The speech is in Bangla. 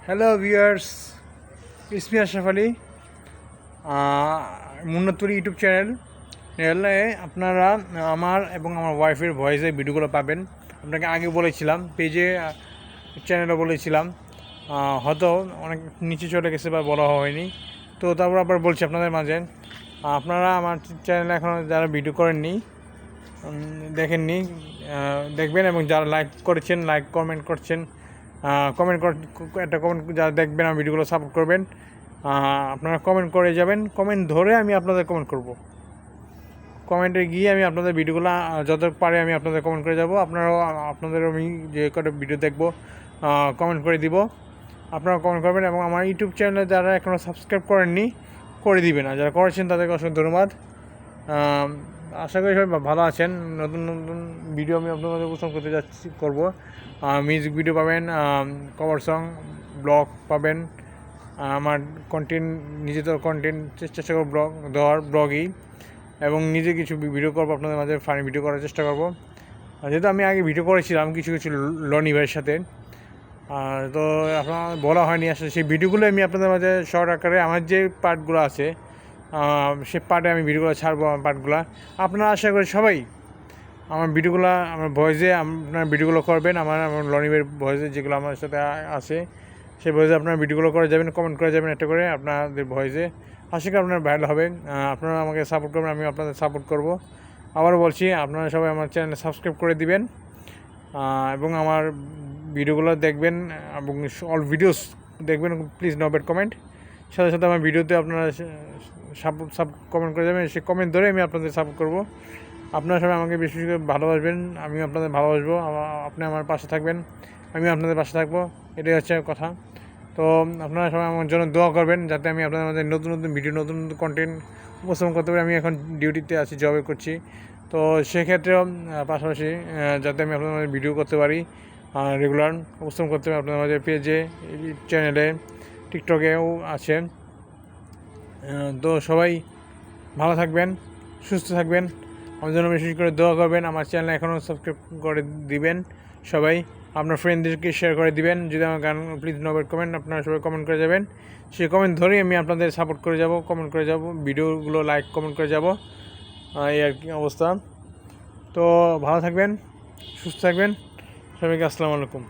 হ্যালো ভিউয়ার্স, ইসমি আশরাফ আলী, মুন্নাতুরি ইউটিউব চ্যানেলে আপনারা আমার এবং আমার ওয়াইফের ভয়েসে ভিডিওগুলো পাবেন। আপনাকে আগে বলেছিলাম, পেজে চ্যানেলে বলেছিলাম, হয়তো অনেক নিচে চলে গেছে বা বলা হয়নি, তো তারপর আবার বলছি আপনাদের মাঝে। আপনারা আমার চ্যানেলে এখনও যারা ভিডিও করেননি, দেখেননি, দেখবেন, এবং যারা লাইক করেছেন, লাইক কমেন্ট করছেন, একটা কমেন্ট যারা দেখবেন আমার ভিডিওগুলো সাপোর্ট করবেন। আপনারা কমেন্ট করে যাবেন, কমেন্ট ধরে আমি আপনাদের কমেন্ট করব, কমেন্টে গিয়ে আমি আপনাদের ভিডিওগুলো যত পারে আমি আপনাদের কমেন্ট করে যাব। আপনারাও আপনাদের আমি যে কটা ভিডিও দেখব কমেন্ট করে দিব, আপনারা কমেন্ট করবেন। এবং আমার ইউটিউব চ্যানেলে যারা এখনও সাবস্ক্রাইব করেননি করে দিবেন, আর যারা করেছেন তাদেরকে অসংখ্য ধন্যবাদ। আশা করি সবাই ভালো আছেন। নতুন নতুন ভিডিও আমি আপনাদের উপস্থাপন করতে করব। মিউজিক ভিডিও পাবেন, কভার সং, ব্লগ পাবেন, আমার কন্টেন্ট, নিজেদের কন্টেন্ট চেষ্টা করব ব্লগ দেওয়ার, ব্লগই, এবং নিজে কিছু ভিডিও করবো আপনাদের মাঝে, ফানি ভিডিও করার চেষ্টা করব। যেহেতু আমি আগে ভিডিও করেছিলাম কিছু কিছু লনি ভাইয়ের সাথে, তো আপনার বলা হয়নি আসলে সেই ভিডিওগুলো আমি আপনাদের মাঝে শর্ট আকারে আমার যে পার্টগুলো আছে সে পার্টে আমি ভিডিওগুলো ছাড়বো। আমার পার্টগুলো আপনারা আশা করি সবাই আমার ভিডিওগুলো, আমার ভয়েসে আপনার ভিডিওগুলো করবেন, আমার লনিবের ভয়েসে যেগুলো আমার সাথে আছে সেই ভয়েসে আপনার ভিডিওগুলো করে যাবেন, কমেন্ট করে যাবেন একটা করে আপনাদের ভয়েসে। আশা করি আপনার ভাইরাল হবে। আপনারা আমাকে সাপোর্ট করবেন, আমি আপনাদের সাপোর্ট করব। আবারও বলছি, আপনারা সবাই আমার চ্যানেলে সাবস্ক্রাইব করে দিবেন এবং আমার ভিডিওগুলো দেখবেন, এবং অল ভিডিওস দেখবেন। Please no bad comment. সাথে সাথে আমার ভিডিওতে আপনারা কমেন্ট করে যাবেন, সেই কমেন্ট ধরে আমি আপনাদের সাপোর্ট করব। আপনারা সবাই আমাকে বেশি বেশি করে ভালোবাসবেন, আমি আপনাদের ভালোবাসবো, আপনি আমার পাশে থাকবেন, আমি আপনাদের পাশে থাকবো, এটাই হচ্ছে কথা। তো আপনারা সবাই আমার জন্য দোয়া করবেন, যাতে আমি আপনাদের মধ্যে নতুন নতুন ভিডিও, নতুন নতুন কন্টেন্ট উপস্থাপন করতে পারি। আমি এখন ডিউটিতে আছি, জবে করছি, তো সেক্ষেত্রেও পাশাপাশি যাতে আমি আপনাদের মধ্যে ভিডিও করতে পারি, রেগুলার উপস্থাপন করতে পারি আপনাদের মাঝে, পেজে, চ্যানেলে, টিকটকেও আছে। তো সবাই ভালো থাকবেন, সুস্থ থাকবেন, আমার জন্য বিশেষ করে দোয়া করবেন। আমার চ্যানেল এখনও সাবস্ক্রাইব করে দিবেন সবাই, আপনার ফ্রেন্ডদেরকে শেয়ার করে দিবেন। যদি আমার গান, প্লিজ নো ব্যাড কমেন্ট, আপনারা সবাই কমেন্ট করে যাবেন, সেই কমেন্ট ধরেই আমি আপনাদের সাপোর্ট করে যাব, কমেন্ট করে যাব, ভিডিওগুলো লাইক কমেন্ট করে যাব, এই আর কি অবস্থা। তো ভালো থাকবেন, সুস্থ থাকবেন, সবাইকে আসসালামু আলাইকুম।